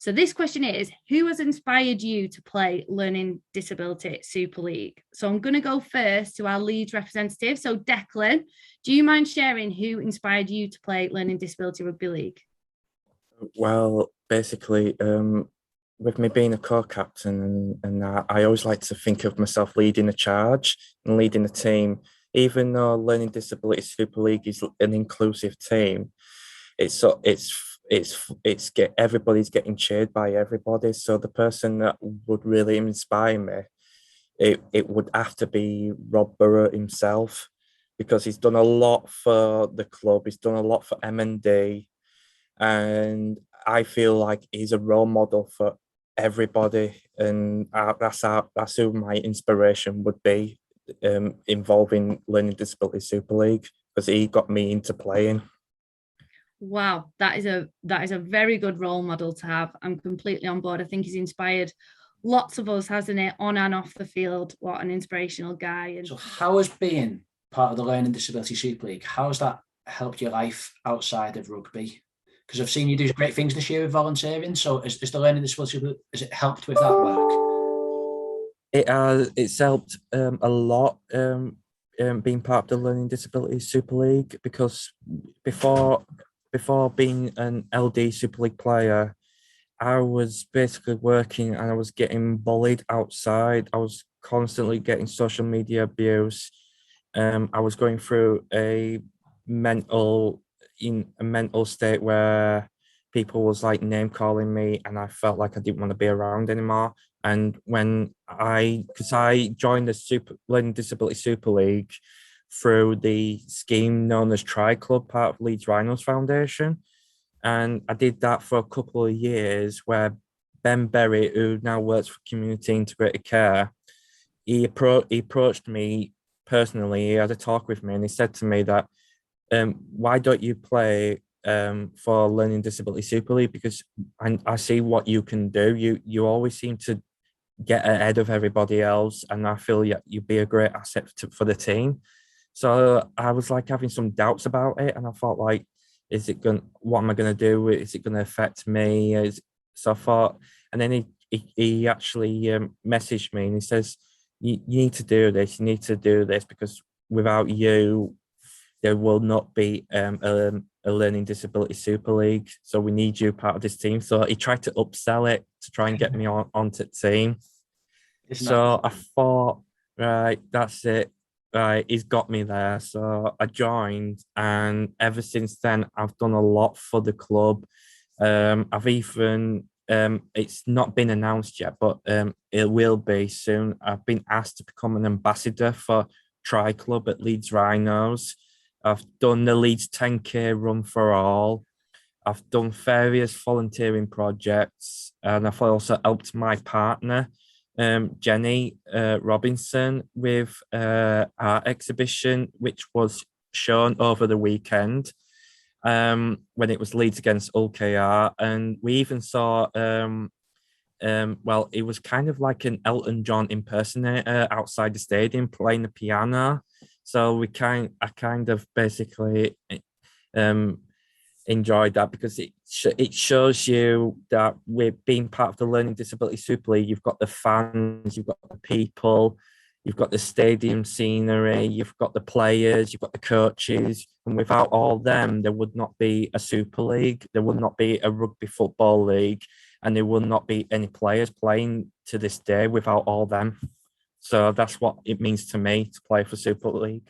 So this question is, who has inspired you to play Learning Disability Super League? So I'm going to go first to our Leeds representative. So Declan, do you mind sharing who inspired you to play Learning Disability Rugby League? Well, basically, with me being a co-captain and that, I always like to think of myself leading a charge and leading a team. Even though Learning Disability Super League is an inclusive team, it's get everybody's getting cheered by everybody. So the person that would really inspire me, it would have to be Rob Burrow himself, because he's done a lot for the club. He's done a lot for M&D, and I feel like he's a role model for everybody, and that's who my inspiration would be, involving Learning Disability Super League, because he got me into playing. Wow, that is a very good role model to have. I'm completely on board. I think he's inspired lots of us, hasn't it, on and off the field. What an inspirational guy. And so how has being part of the Learning Disability Super League, how has that helped your life outside of rugby? Because I've seen you do great things this year with volunteering. So is the Learning Disability, has it helped with that work? It's helped a lot, being part of the Learning Disability Super League, because before being an LD Super League player, I was basically working and I was getting bullied outside. I was constantly getting social media abuse. I was going through a mental state where people was like name calling me, and I felt like I didn't want to be around anymore. And because I joined the Learning Disability Super League through the scheme known as Tri Club, part of Leeds Rhinos Foundation. And I did that for a couple of years, where Ben Berry, who now works for Community Integrated Care, he approached me personally. He had a talk with me, and he said to me that, why don't you play for Learning Disability Super League? Because I see what you can do. You always seem to get ahead of everybody else, and I feel you'd be a great asset for the team. So I was like having some doubts about it, and I thought, like, what am I going to do? Is it going to affect me? So I thought, and then he actually messaged me, and he says, you need to do this. You need to do this, because without you, there will not be a Learning Disability Super League. So we need you part of this team. So he tried to upsell it to try and get me onto the team. So I thought, right, that's it. Right, he's got me there. So I joined, and ever since then, I've done a lot for the club. I've even, it's not been announced yet, but it will be soon. I've been asked to become an ambassador for Tri Club at Leeds Rhinos. I've done the Leeds 10K run for all. I've done various volunteering projects, and I've also helped my partner, Jenny Robinson, with our exhibition, which was shown over the weekend, when it was Leeds against ULKR. And we even saw, well, it was kind of like an Elton John impersonator outside the stadium playing the piano. So I kind of basically enjoyed that, because it shows you that we're being part of the Learning Disability Super League. You've got the fans, you've got the people, you've got the stadium scenery, you've got the players, you've got the coaches, and without all them, there would not be a Super League, there would not be a rugby football league, and there will not be any players playing to this day without all them. So that's what it means to me to play for Super League.